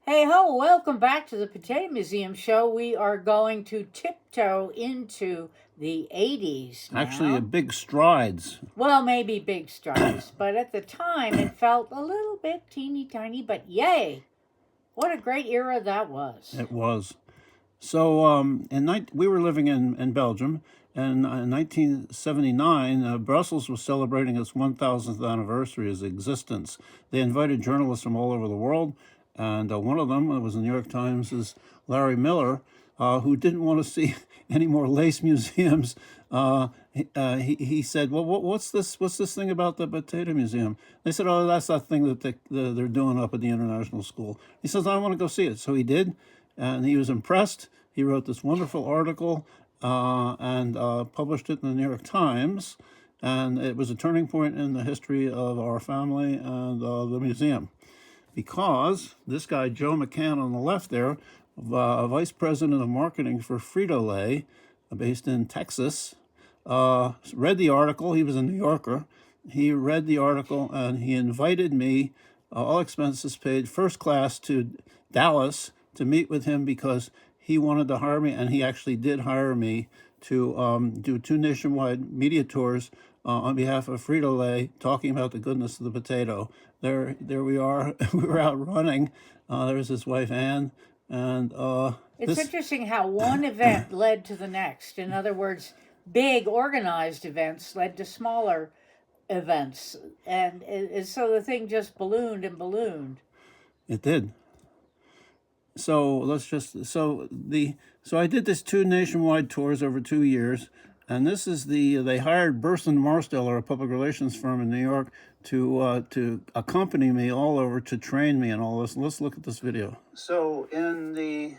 Hey ho, welcome back to the Potato Museum show. We are going to tiptoe into the 80s now. Actually, a big strides. Well, maybe big strides, but at the time it felt a little bit teeny tiny, but yay! What a great era that was. It was. So we were living in Belgium, and in 1979, Brussels was celebrating its 1,000th anniversary of existence. They invited journalists from all over the world, and one of them, it was the New York Times, is Larry Miller, who didn't want to see any more lace museums. He said, "Well, what's this? What's this thing about the Potato Museum?" They said, "Oh, that's that thing that they're doing up at the International School." He says, "I want to go see it." So he did, and he was impressed. He wrote this wonderful article and published it in the New York Times, and it was a turning point in the history of our family and the museum, because this guy, Joe McCann on the left there, vice president of marketing for Frito-Lay, based in Texas, read the article. He was a New Yorker. He read the article and he invited me, all expenses paid, first class to Dallas to meet with him because he wanted to hire me, and he actually did hire me to do 2 nationwide media tours on behalf of Frito-Lay, talking about the goodness of the potato. There we are. We were out running. There's his wife, Ann. And it's interesting how one event led to the next. In other words, big organized events led to smaller events. And so the thing just ballooned and ballooned. It did. So I did this 2 nationwide tours over 2 years, and this is they hired Burson Marsteller, a public relations firm in New York, to accompany me all over, to train me and all this. Let's look at this video. So in the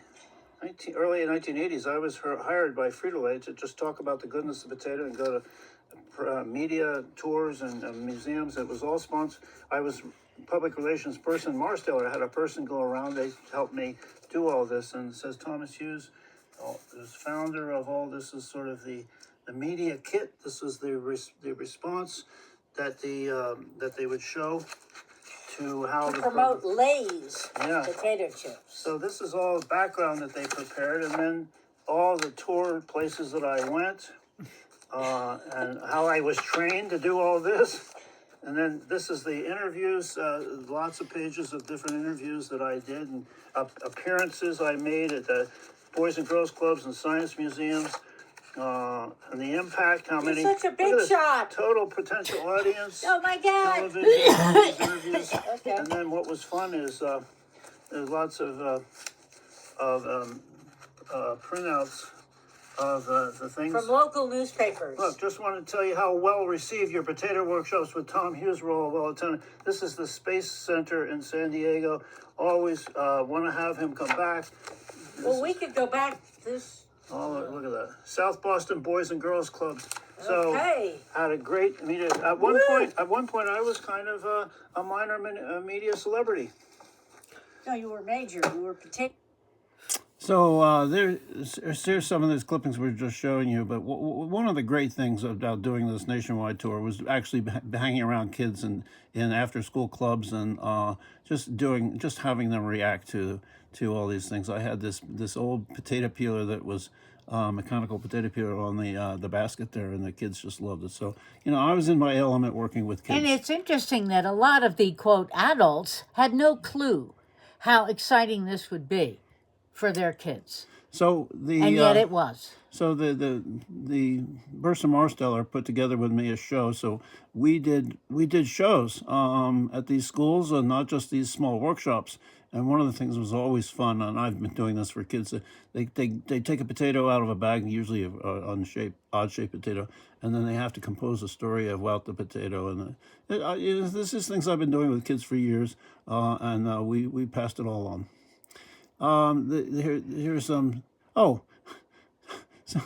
early 1980s, I was hired by Frito-Lay to just talk about the goodness of the potato and go to media tours and museums. It was all sponsored. I was public relations person, Marsteller. I had a person go around. They helped me do all this. And it says Thomas Hughes, the founder of all this, is sort of the media kit. This was the response that they would show to how to promote Lay's potato chips. So this is all the background that they prepared, and then all the tour places that I went, and how I was trained to do all this. And then this is the interviews, lots of pages of different interviews that I did, and appearances I made at the Boys and Girls Clubs and Science Museums, and the impact, how many... You're such a big shot! Total potential audience. Oh my God! Television, interviews. Okay. And then what was fun is there's lots of printouts of the things. From local newspapers. Look, just want to tell you how well received your potato workshops with Tom Hughes were all well attended. This is the Space Center in San Diego. Always want to have him come back. Well, we could go back this... Oh, look at that. South Boston Boys and Girls Clubs. So, had a great media. At one point, I was kind of a minor media celebrity. No, you were major. You were potato. So here's some of those clippings we're just showing you. But one of the great things about doing this nationwide tour was actually hanging around kids in after-school clubs and just having them react to all these things. I had this old potato peeler that was mechanical potato peeler on the basket there, and the kids just loved it. So I was in my element working with kids. And it's interesting that a lot of the quote adults had no clue how exciting this would be for their kids. And yet it was. So the Burson Marsteller put together with me a show. So we did shows at these schools, and not just these small workshops. And one of the things was always fun, and I've been doing this for kids. They take a potato out of a bag, usually an odd-shaped potato, and then they have to compose a story about the potato. And this is things I've been doing with kids for years, and we passed it all on. Here's some.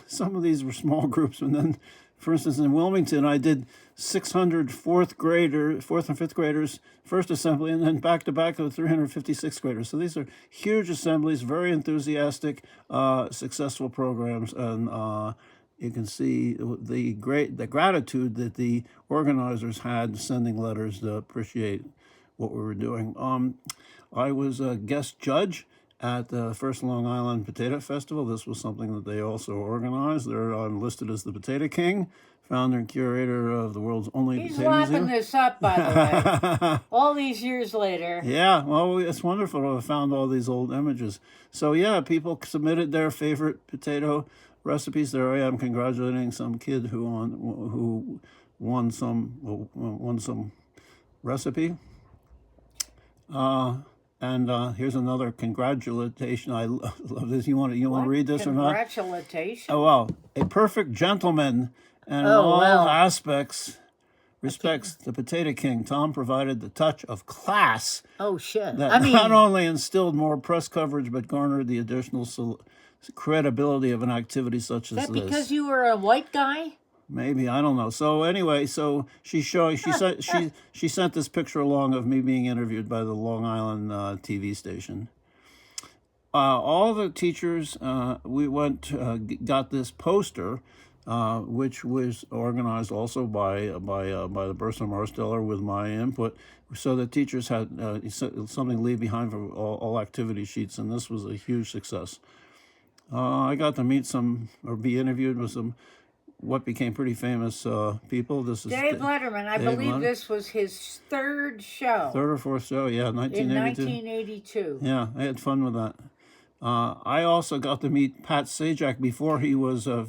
Some of these were small groups, and then, for instance, in Wilmington, I did 600 fourth and fifth graders, first assembly, and then back to back with 356 graders. So these are huge assemblies, very enthusiastic, successful programs, and you can see the gratitude that the organizers had, sending letters to appreciate what we were doing. I was a guest judge at the first Long Island Potato Festival. This was something that they also organized. I'm listed as the Potato King, founder and curator of the world's only He's potato lapping museum. this up, by the way. All these years later. Yeah, well, it's wonderful to have found all these old images. So yeah, people submitted their favorite potato recipes. There I am congratulating some kid who won some recipe. And here's another congratulation. I love this. You want to read this or not? Congratulations. Oh wow, a perfect gentleman, and in Oh, all wow. aspects respects the Potato King. Tom provided the touch of class Oh, shit. that I mean, not only instilled more press coverage but garnered the additional credibility of an activity such as is that this. because you were a white guy? Maybe, I don't know. So anyway, so she sent this picture along of me being interviewed by the Long Island TV station. All the teachers, we got this poster, which was organized also by the Burson Marsteller with my input, so the teachers had something to leave behind for all activity sheets, and this was a huge success. I got to meet be interviewed with some what became pretty famous people. This is Dave Letterman. I believe this was his third show. Third or fourth show, yeah, 1982. In 1982. Yeah, I had fun with that. I also got to meet Pat Sajak before he was a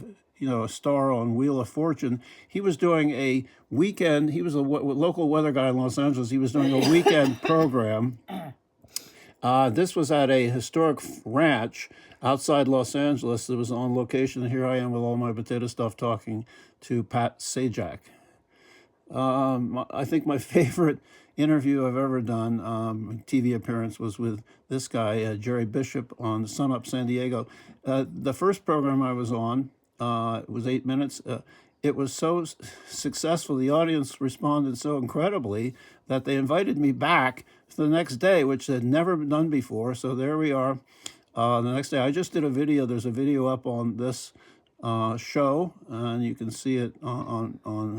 star on Wheel of Fortune. He was doing a weekend. He was a local weather guy in Los Angeles. He was doing a weekend program. This was at a historic ranch outside Los Angeles. It was on location, and here I am with all my potato stuff talking to Pat Sajak. I think my favorite interview I've ever done, TV appearance, was with this guy, Jerry Bishop, on Sun Up San Diego. The first program I was on, it was 8 minutes. It was so successful, the audience responded so incredibly that they invited me back the next day, which they'd never done before. So there we are. The next day, I just did a video. There's a video up on this show, and you can see it on.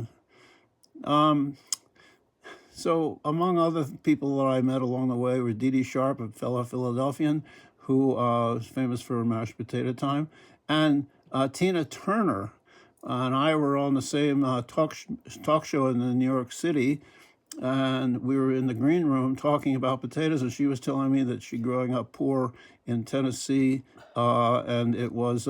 So among other people that I met along the way were Dee Dee Sharp, a fellow Philadelphian who is famous for mashed potato time, and Tina Turner and I were on the same talk show in New York City, and we were in the green room talking about potatoes, and she was telling me that she growing up poor in Tennessee, and it was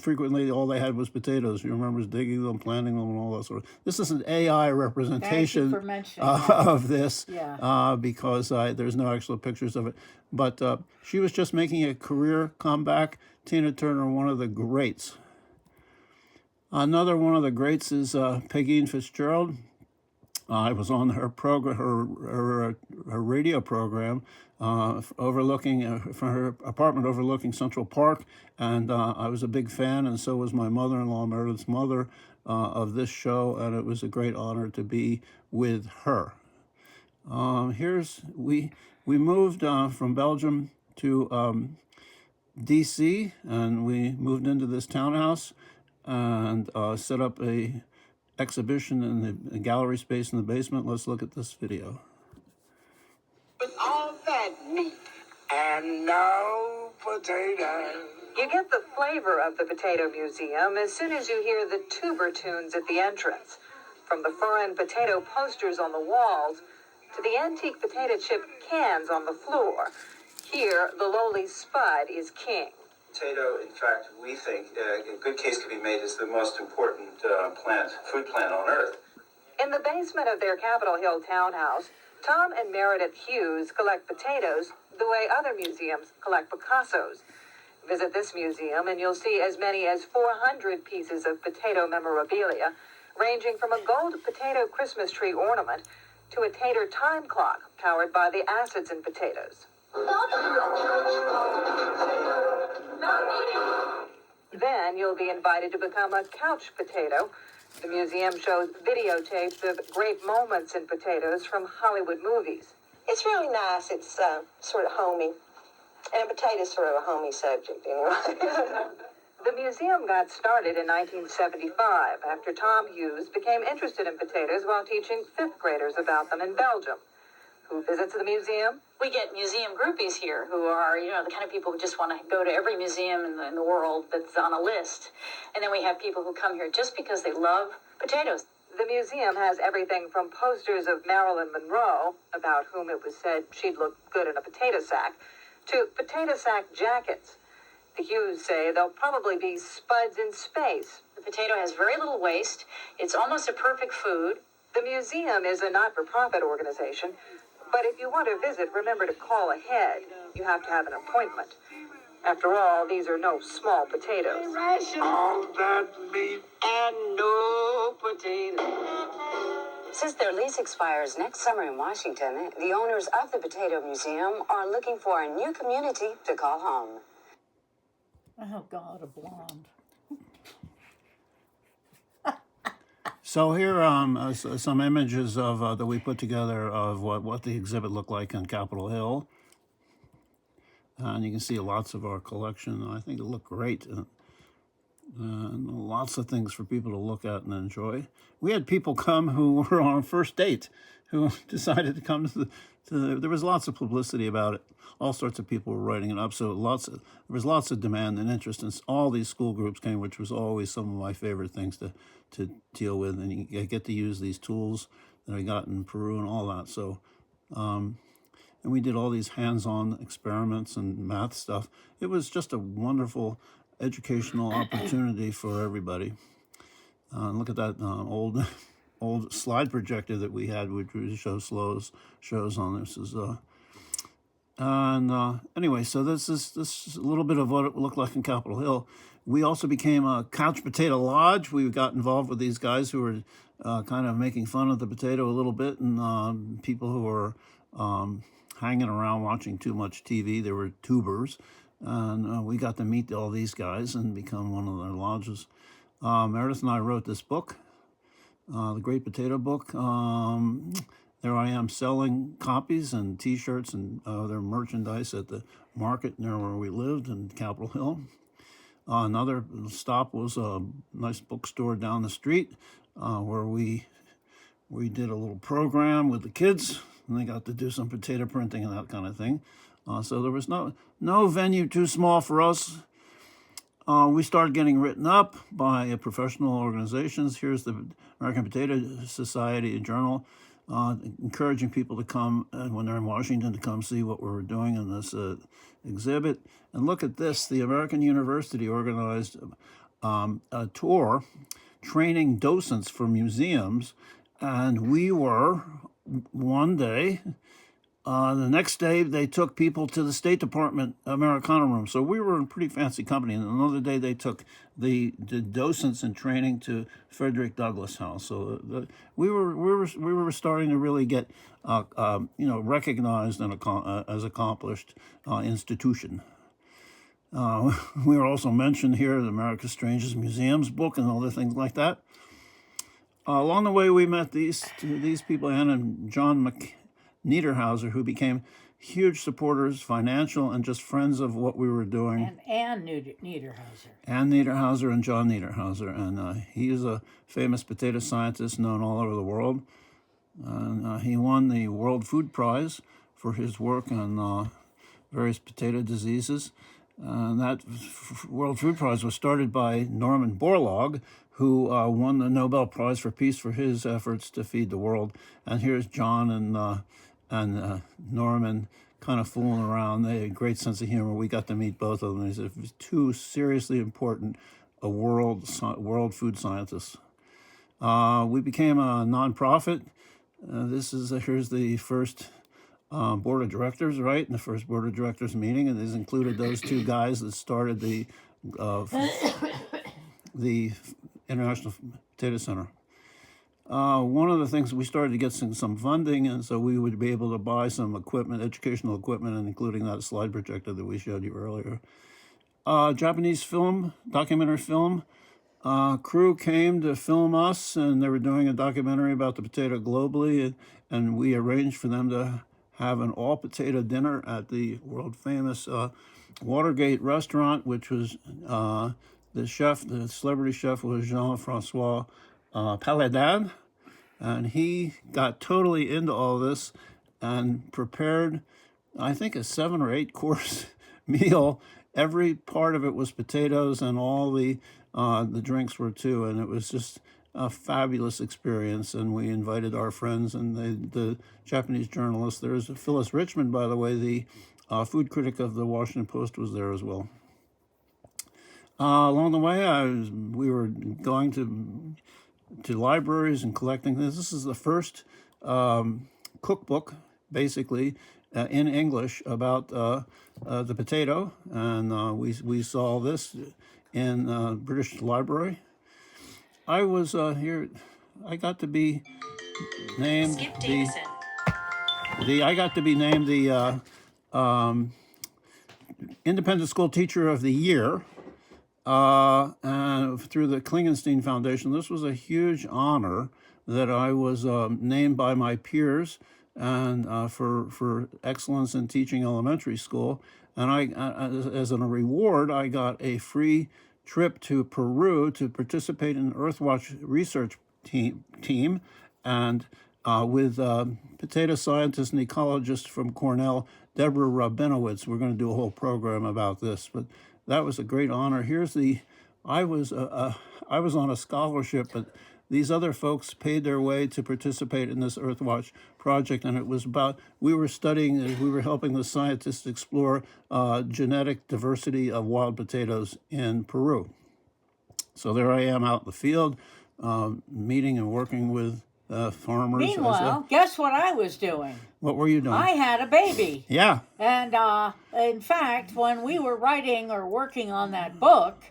frequently all they had was potatoes. She remembers digging them, planting them, and all that sort of. This is an AI representation Thank you for mentioning that. of this, Yeah. because there's no actual pictures of it. But she was just making a career comeback. Tina Turner, one of the greats. Another one of the greats is Peggy Fitzgerald. I was on her program, her radio program, overlooking from her apartment overlooking Central Park, and I was a big fan, and so was my mother-in-law, Meredith's mother, of this show, and it was a great honor to be with her. We moved from Belgium to D.C., and we moved into this townhouse and set up a exhibition in the gallery space in the basement. Let's look at this video. With all that meat and no potatoes. You get the flavor of the Potato Museum as soon as you hear the tuber tunes at the entrance. From the foreign potato posters on the walls to the antique potato chip cans on the floor, here the lowly spud is king. Potato, in fact, we think a good case could be made as the most important food plant on Earth. In the basement of their Capitol Hill townhouse, Tom and Meredith Hughes collect potatoes the way other museums collect Picassos. Visit this museum and you'll see as many as 400 pieces of potato memorabilia, ranging from a gold potato Christmas tree ornament to a tater time clock powered by the acids in potatoes. Then you'll be invited to become a couch potato. The museum shows videotapes of great moments in potatoes from Hollywood movies. It's really nice. It's sort of homey. And a potato's sort of a homey subject, anyway. The museum got started in 1975 after Tom Hughes became interested in potatoes while teaching fifth graders about them in Belgium. Who visits the museum? We get museum groupies here who are, the kind of people who just want to go to every museum in the world that's on a list. And then we have people who come here just because they love potatoes. The museum has everything from posters of Marilyn Monroe, about whom it was said she'd look good in a potato sack, to potato sack jackets. The Hughes say they'll probably be spuds in space. The potato has very little waste. It's almost a perfect food. The museum is a not-for-profit organization, but if you want to visit, remember to call ahead. You have to have an appointment. After all, these are no small potatoes. All that meat and no potatoes. Since their lease expires next summer in Washington, the owners of the Potato Museum are looking for a new community to call home. Oh, God, a blonde. So here some images of that we put together of what the exhibit looked like on Capitol Hill. And you can see lots of our collection. I think it looked great. And lots of things for people to look at and enjoy. We had people come who were on a first date, who decided to come to there was lots of publicity about it. All sorts of people were writing it up. So there was lots of demand and interest. And all these school groups came, which was always some of my favorite things to deal with. And you get to use these tools that I got in Peru and all that. So, and we did all these hands-on experiments and math stuff. It was just a wonderful educational opportunity for everybody. Look at that old slide projector that we had, which would show shows on this. Anyway, so this is a little bit of what it looked like in Capitol Hill. We also became a Couch Potato Lodge. We got involved with these guys who were kind of making fun of the potato a little bit, and people who were hanging around watching too much TV. They were tubers, and we got to meet all these guys and become one of their lodges. Meredith and I wrote this book, The Great Potato Book. There I am selling copies and T-shirts and other merchandise at the market near where we lived in Capitol Hill. Another stop was a nice bookstore down the street where we did a little program with the kids, and they got to do some potato printing and that kind of thing. So there was no venue too small for us. We started getting written up by professional organizations. Here's the American Potato Society Journal, encouraging people to come, when they're in Washington, to come see what we were doing in this exhibit. And look at this. The American University organized a tour training docents for museums, and we were one day. The next day, they took people to the State Department Americana room. So we were in pretty fancy company. And another day, they took the docents in training to Frederick Douglass House. So we were starting to really get recognized and as accomplished institution. We were also mentioned here in America's Strangest Museums book and other things like that. Along the way, we met these people, Ann and John Niederhauser, who became huge supporters, financial, and just friends of what we were doing. And Ann Niederhauser. Ann Niederhauser and John Niederhauser. And he is a famous potato scientist known all over the world. And he won the World Food Prize for his work on various potato diseases. And that World Food Prize was started by Norman Borlaug, who won the Nobel Prize for Peace for his efforts to feed the world. And here's John and Norman kind of fooling around. They had a great sense of humor. We got to meet both of them. These are two seriously important world food scientists. We became a nonprofit. Here's the first board of directors, right? And the first board of directors meeting, and this included those two guys that started the International Potato Center. One of the things, we started to get some funding, and so we would be able to buy some equipment, educational equipment, and including that slide projector that we showed you earlier. Japanese documentary film crew came to film us, and they were doing a documentary about the potato globally, and we arranged for them to have an all-potato dinner at the world-famous Watergate restaurant, which was the celebrity chef was Jean-Francois Paladin, and he got totally into all this, and prepared, I think, a 7 or 8 course meal. Every part of it was potatoes, and all the drinks were too. And it was just a fabulous experience. And we invited our friends and the Japanese journalist. There's Phyllis Richmond, by the way, the food critic of the Washington Post, was there as well. Along the way, we were going to libraries and collecting this. This is the first cookbook, basically, in English about the potato, and we saw this in British Library. I was here. I got to be named I got to be named the Independent School Teacher of the Year. And through the Klingenstein Foundation. This was a huge honor that I was named by my peers and for excellence in teaching elementary school. And as a reward, I got a free trip to Peru to participate in an Earthwatch research team and with potato scientist and ecologist from Cornell, Deborah Rabinowitz. We're going to do a whole program about this, but that was a great honor. I was on a scholarship, but these other folks paid their way to participate in this Earthwatch project, and it was about, we were helping the scientists explore genetic diversity of wild potatoes in Peru. So there I am out in the field, meeting and working with farmers. Meanwhile, guess what I was doing? What were you doing? I had a baby. Yeah. And in fact, when we were writing or working on that book,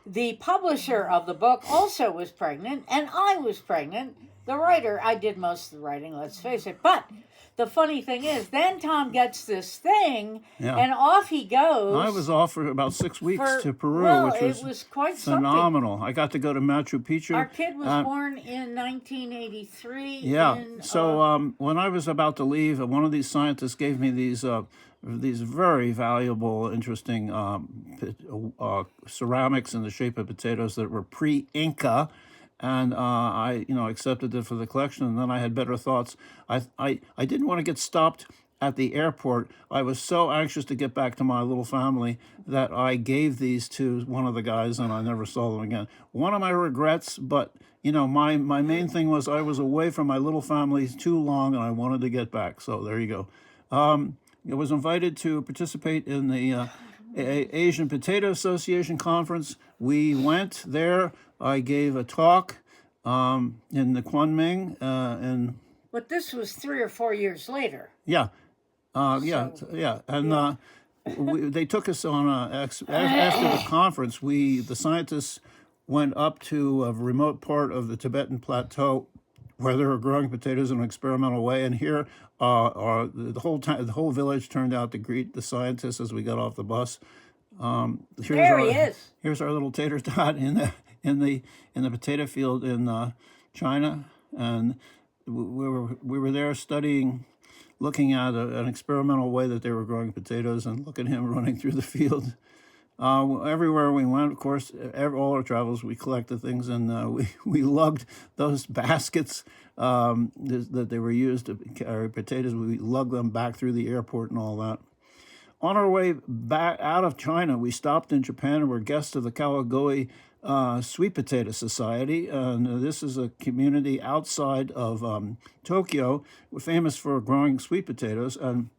the publisher of the book also was pregnant, and I was pregnant. The writer, I did most of the writing, let's face it. But the funny thing is, then Tom gets this thing, and off he goes. I was off for about 6 weeks to Peru, which it was quite phenomenal. something. I got to go to Machu Picchu. Our kid was born in 1983. Yeah. So when I was about to leave, one of these scientists gave me these very valuable, interesting ceramics in the shape of potatoes that were pre-Inca. And I accepted it for the collection, and then I had better thoughts. I didn't want to get stopped at the airport. I was so anxious to get back to my little family that I gave these to one of the guys, and I never saw them again. One of my regrets, but my main thing was I was away from my little family too long, and I wanted to get back. So there you go. I was invited to participate in the Asian Potato Association conference. We went there. I gave a talk in the Kunming, But this was 3 or 4 years later. Yeah, and they took us on after the conference. The scientists went up to a remote part of the Tibetan plateau where they were growing potatoes in an experimental way, and here the whole village turned out to greet the scientists as we got off the bus. There he is. Here's our little tater tot in the potato field in China, and we were there studying, looking at an experimental way that they were growing potatoes, and look at him running through the field. Everywhere we went, of course, all our travels, we collected things, and we lugged those baskets that they were used to carry potatoes. We lugged them back through the airport and all that. On our way back out of China, we stopped in Japan and were guests of the Kawagoe Sweet Potato Society. And this is a community outside of Tokyo, famous for growing sweet potatoes. And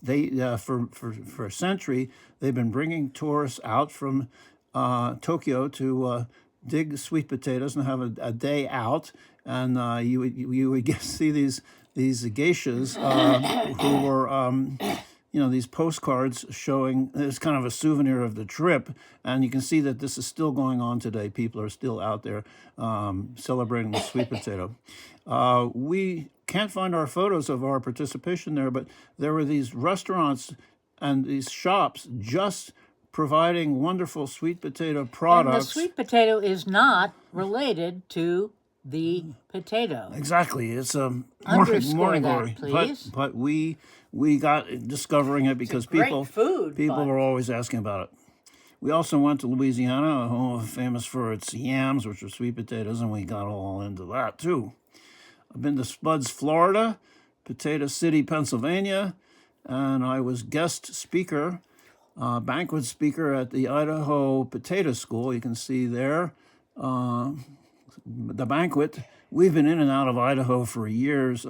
they, for a century, they've been bringing tourists out from Tokyo to dig sweet potatoes and have a day out. And you would see these geishas who were these postcards showing, it's kind of a souvenir of the trip, and you can see that this is still going on today. People are still out there celebrating the sweet potato. We can't find our photos of our participation there, but there were these restaurants and these shops just providing wonderful sweet potato products. And the sweet potato is not related to the potato. Exactly. It's Underscore morning glory. that, please. But we got discovering it because people were always asking about it. We also went to Louisiana, famous for its yams, which are sweet potatoes, and we got all into that too. I've been to Spuds, Florida, Potato City, Pennsylvania, and I was guest speaker, banquet speaker at the Idaho Potato School. You can see there the banquet. We've been in and out of Idaho for years,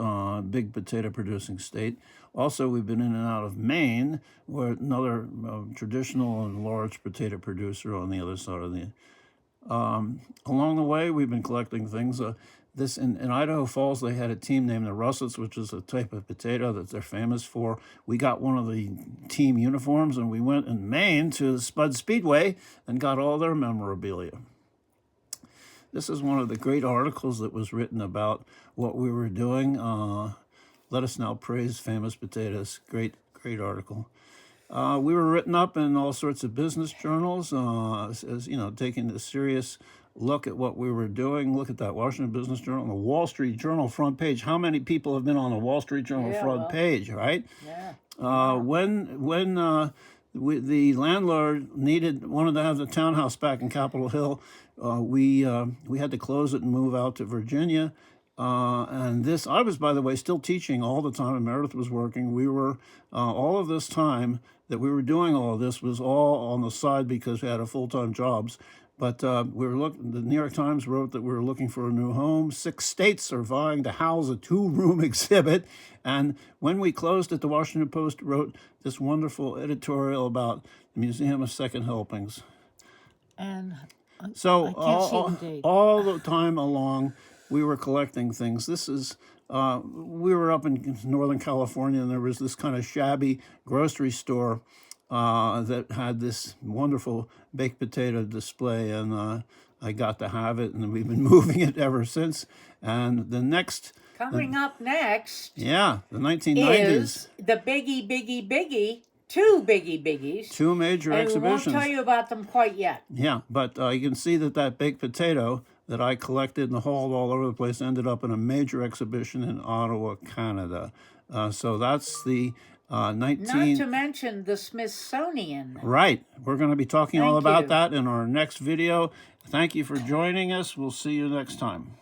big potato producing state. Also, we've been in and out of Maine, where another traditional and large potato producer on the other side of the. Along the way, we've been collecting things. This in Idaho Falls, they had a team named the Russets, which is a type of potato that they're famous for. We got one of the team uniforms, and we went in Maine to the Spud Speedway and got all their memorabilia. This is one of the great articles that was written about what we were doing. Let Us Now Praise Famous Potatoes. Great article. We were written up in all sorts of business journals, as you know, taking a serious look at what we were doing. Look at that, Washington Business Journal, and the Wall Street Journal front page. How many people have been on the Wall Street Journal front page, right? Yeah. When the landlord wanted to have the townhouse back in Capitol Hill, we had to close it and move out to Virginia. And this, I was, by the way, still teaching all the time, and Meredith was working. We were, all of this time that we were doing all of this was all on the side because we had a full-time jobs. But we were the New York Times wrote that we were looking for a new home. 6 states are vying to house a 2-room exhibit. And when we closed it, the Washington Post wrote this wonderful editorial about the Museum of Second Helpings. And So I can't see the date. all the time along, we were collecting things. This is, we were up in Northern California, and there was this kind of shabby grocery store that had this wonderful baked potato display, and I got to have it, and we've been moving it ever since. And the next... Coming up next Yeah, the 1990s. is the biggie, 2 biggies. 2 major And exhibitions. we won't tell you about them quite yet. Yeah, but you can see that baked potato that I collected and hauled all over the place ended up in a major exhibition in Ottawa, Canada. So that's the 19... Not to mention the Smithsonian. Right. We're going to be talking all Thank about you. that in our next video. Thank you for joining us. We'll see you next time.